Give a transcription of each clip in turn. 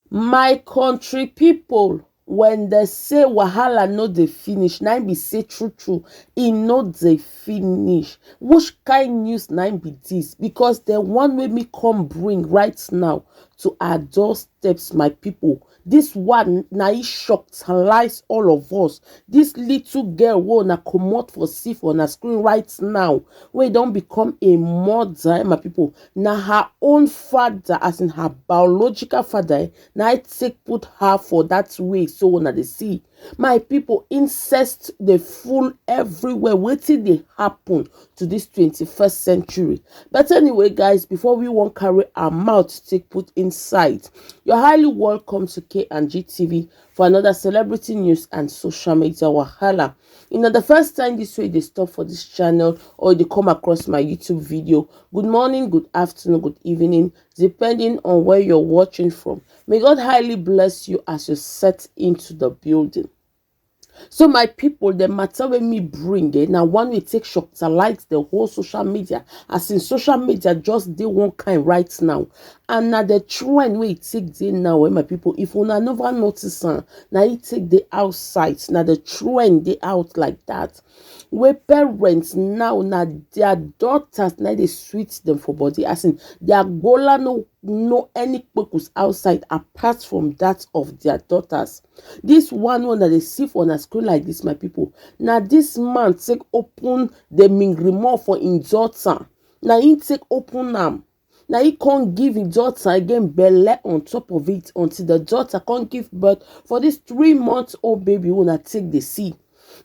My country people, when they say wahala no dey finish, na im be say true true, e no dey finish. Which kind news na im be this? Because the one wey me come bring right now to adult steps, my people. This one na e shockalize all of us. This little girl wey una comot for see for una screen right now, wey don become a mother, my people, na her own father, as in her biological father, na I take put her for that way so una dey see. My people, incest dey full everywhere. Wetin dey happen to this 21st century? But anyway, guys, before we wan carry our mouth take put inside, you're highly welcome to K&G TV for another celebrity news and social media wahala. You know, the first time this way they stop for this channel or they come across my YouTube video, good morning, good afternoon, good evening, depending on where you're watching from. May God highly bless you as you set into the building. So my people, the matter when me bring it now, one we take shock to light the whole social media, as in social media just dey one kind right now, and now the trend we take dey now, my people, if una never notice, now it take the outside, now the trend they out like that, where parents now their daughters now they sweet them for body, as in their gola no any purpose outside apart from that of their daughters. This one that they see for a screen like this, my people. Now this man take open the mingrimore for in daughter. Now he take open them. Now he can't give his daughter again belly on top of it until the daughter can't give birth for this 3-month-old baby when I take the seed.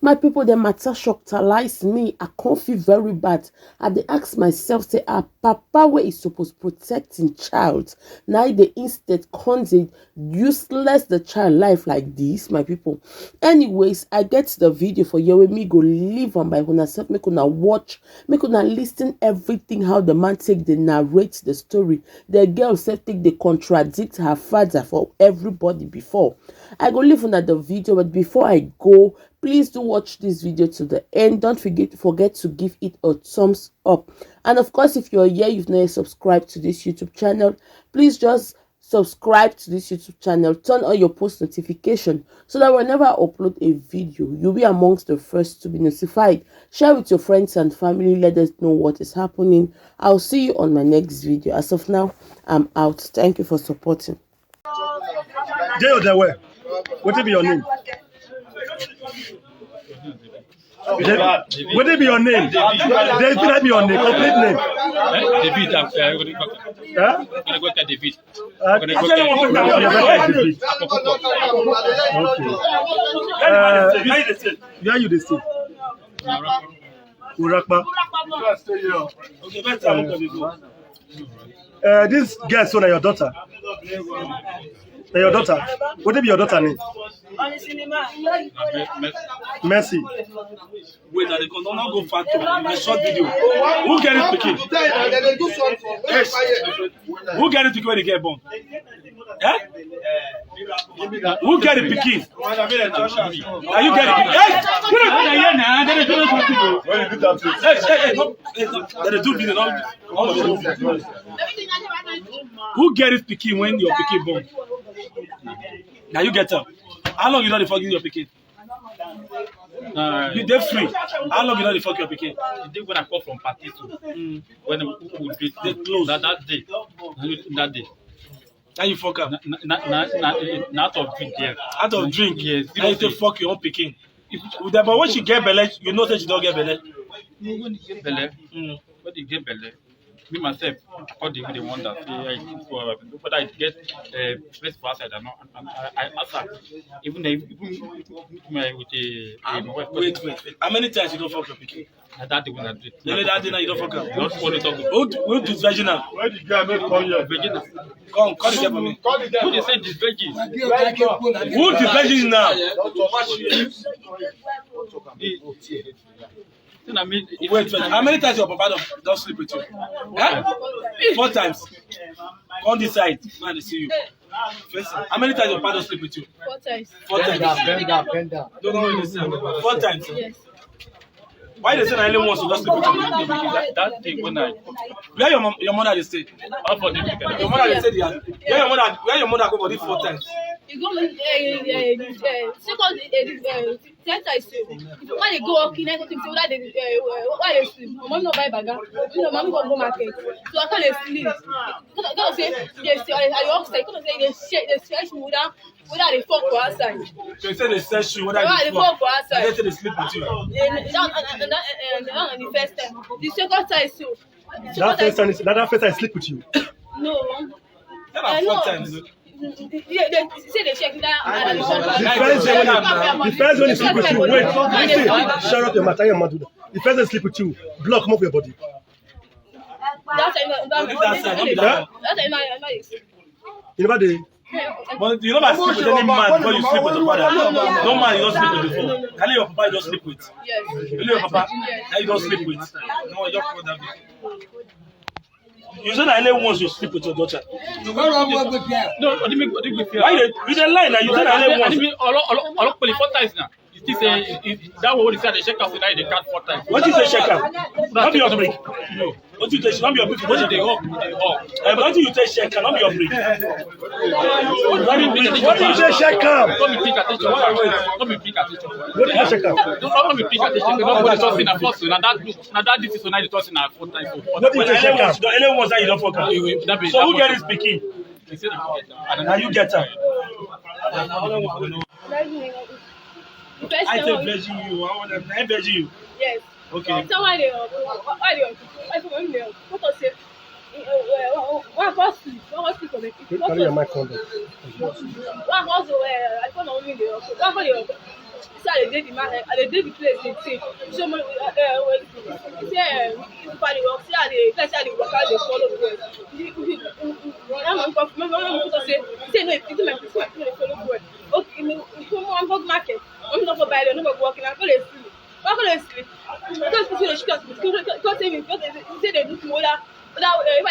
My people, the matter shockalize me. I can't feel very bad. I dey ask myself, say, papa where is supposed to protect his child. Now the instead can't useless the child life like this, my people. Anyways, I get the video for you. Me go live on by una self. Make una watch. Make una listen everything how the man take the narrate the story. The girl self take the contradict her father for everybody before. I go live on the video, but before I go, please do watch this video to the end. Don't forget to give it a thumbs up. And of course, if you're here, you've not subscribed to this YouTube channel, please just subscribe to this YouTube channel. Turn on your post notification so that whenever I upload a video, you'll be amongst the first to be notified. Share with your friends and family. Let us know what is happening. I'll see you on my next video. As of now, I'm out. Thank you for supporting. What will be your name? What will be your name? David, will be your name, complete name. David, David. Okay. Where you dey stay? Urakpa. This girl, so na your daughter. Your daughter. What will be your daughter name? Mercy. Wait, they can not go far to a short video. Who get it picking? Who get it picking when they get born? Eh? Who get it picking? Are you getting it? Hey! Who get it picking when your picking born? Now you get up. How long you not forgive your picking? You dey free. How long you not fuck your picking? The day when I come from party to when they close that day. That day. Now you fuck up. Not of drink, yes. Out of drink, yes. Now you take fuck your own picking. But when she get belly, you know that she don't get belly. When you get belly, when you get belly, me myself, according to the one that but I get place for outside and I answer even with my wife. Wait. How many times you don't fuck your picking? That day when I did. Only that day now you don't fuck up. Not only talk. Who is vaginal? Where the guy make come here? Virginia. Come, call the guy for me. Who they say this veggies? Who is virgin now? I mean, Wait. How many times your papa don't sleep with you? Huh? 4 times. Come this side. Now they see you. How many times your papa don't sleep with you? 4 times. 4 times. Bend down. Don't know what you say. 4 times. Yes. Why they say na only once you just sleep with you? That thing when I Where your mother dey stay? all for the weekend. Your mother dey stay there. Where your mother go for this 4 times? You go second center is why they go walking I go think say why they sleep. Mom no buy baga. Mom go market. So I can't sleep. Because say yes, I walk say because say they stretch me without they fuck for outside. So you say they search you whether They you fuck for outside. they say they sleep with you. And the first time. The second time is so. That first time I sleep with you. No. That are 4 times. They say they check that. The first one is sleep with you. Wait, listen. Shut up your mouth. Your mouth. The first one sleep with you. Block him off your body. That's You never did. But you never sleep with any man before you sleep with your father. No man you don't sleep with before. Only your papa you don't sleep with. yes. Only your papa that you don't sleep with. No, you don't call that. You said that only once you sleep with your daughter. No, what do you mean Why you dey lie now? You said that only once. all 4 times now. You say that what they say they check out tonight they count 4 times. What you say check out? Not be your break. No. What you take? Not be your break. What they up? What you take check out? Not be your break. What did you say? Check out. Don't be paying attention. Don't be paying attention. What did you check out? Don't be paying attention. Nobody talking at first. Now that this is tonight they talking at 4 times. What did you say? Check out. Only once that you don't fuck out. So who get this pikin? Now you get her. I take virgin you. I virgin you. Yes. Okay. So why they what I say? One first sleep for the Carry your mic on. one also I found only the one for the so I did the man I did the place they say so much say everybody work see how they work out they follow well I'm say no it's my people they follow well okay me come on go market I'm not go buy them no go work and go dey sleep why go dey sleep because people dey shit because say they do smaller if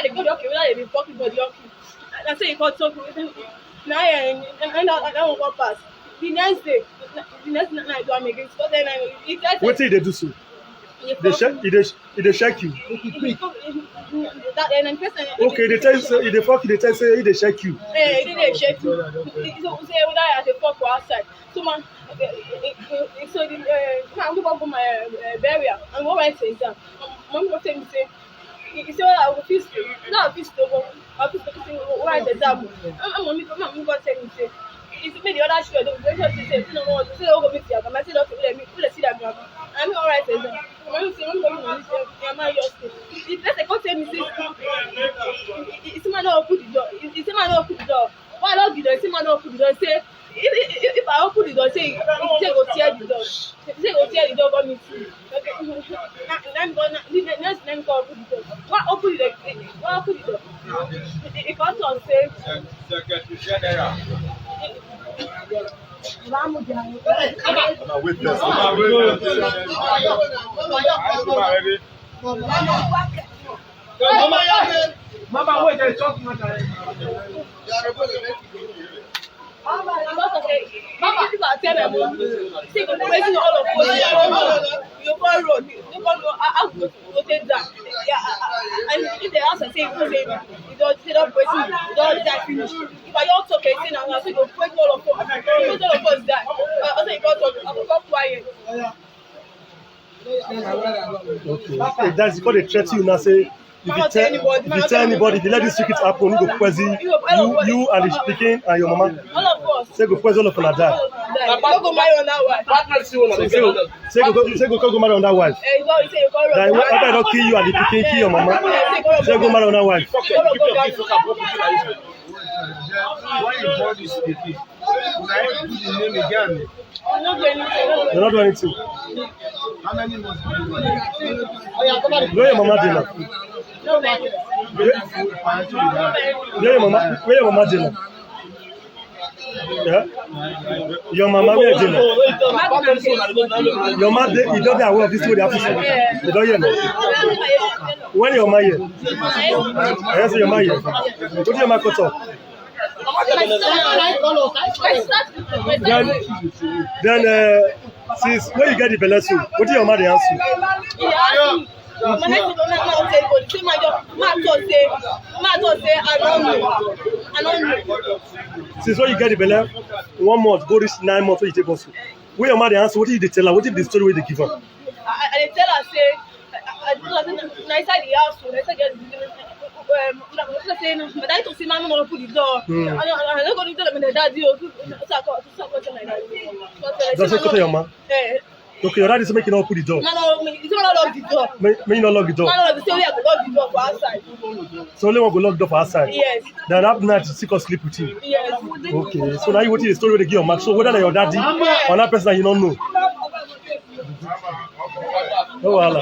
they go the okay whether they fuck body okay I say you got talk now and I won't go pass the next day the next night I do am again because then What did they do so? They check you. Okay, they tell you say they fuck you. They tell you say they check you. They check you. So say whether I dey fuck for outside. So man, so the man go for my burial and go write exam. Mom go tell me say. He said, I will fix it. Now, fix it. I'll fix it. Write the exam. I'm going to tell me say. It's made the other show. They say, no, no, say, oh, go meet you. I'm saying, okay, let me see that. I'm all right. I'm going to say, I'm going to say, I'm not yours. If let's go tell me, it's man not open the door. It's man not open the door. Why not the door? It's man not open the door. Say, if I open the door, say go tear the door. Say go tear the door, go meet you. Okay. I'm gonna next time go open the door. Why open the door? Why open the door? If I don't say. Mama, wait, there's talking about Mama, people are telling me, say go praising all of us. You go road, you go I go take that. Yeah, and if they answer say you don't praising, you don't die finish. If I don't talk anything, I say go praise all of us. Praise all of us die. I say you go talk, I go quiet. Okay, that's because they threaten you now. Say if you tell anybody, if you let this secret happen, you go poison you and the speaking and your mama. All of us. Say go poison all of them die. Go marry on that wife. Say go marry on that wife. Then after I don't kill you and the speaking kill your mama. Say go marry on that wife. why you born this pikin? I put the name again. You're not doing anything. How many months do you do? Where your mama dey now? Where your mama dey now? Yeah? Your mama where dey now? Your mama dey, you don't dey aware of this way they happen. You don't hear me? When your mama here? I say your mama here. What do your mama cut off? Then since when you get the belle so, what do your mother answer? He asked me. My next thing, I tell you, say my job, my thought say, I don't know. Since when you get the belle, 1 month, go reach 9 months when you take hospital. When your mother answer, what did they tell her? What did the story wey they give her? I tell her say, na inside the house, na inside my daddy to see my mom put the door. I don't go to tell my daddy, That's what you tell your mom. Okay, your daddy say make you not put the door. No, you don't lock the door. Make you not lock the door. No, the only I go lock the door for outside. So only one go lock the door for outside. Yes. Then that night you still sleep with him. Yes. Okay, so now you watching the story wey they give your mom. So whether na your daddy or that person that you don't know. No wahala.